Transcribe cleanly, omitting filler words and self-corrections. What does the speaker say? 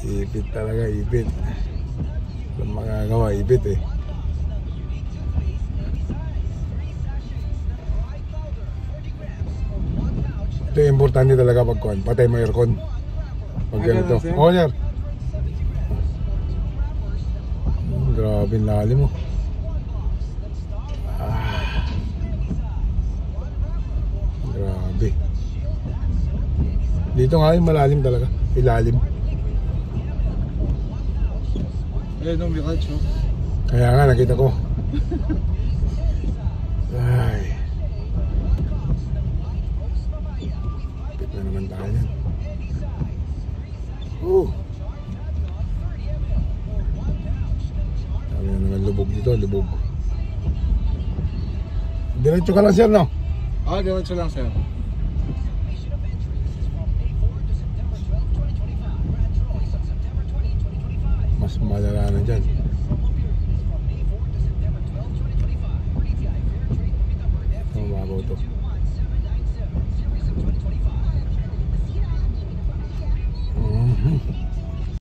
Ipit talaga, ipit. Walang magagawa, ipit eh. Ito yung importante talaga pag kuhan. Patay mo aircon. Pag ganito. Oo, sir. Grabe, lalim mo. Grabe. Dito nga yung malalim talaga. Ilalim. Ayun yung Mirage, no? Kaya nga, nakita ko. Ay. Pit na naman tayo yan. Sabi na naman lubog dito, lubog. Diretso ka lang, sir, no? Ah, diretso lang, sir. Mas malala na dyan. Mababaw to.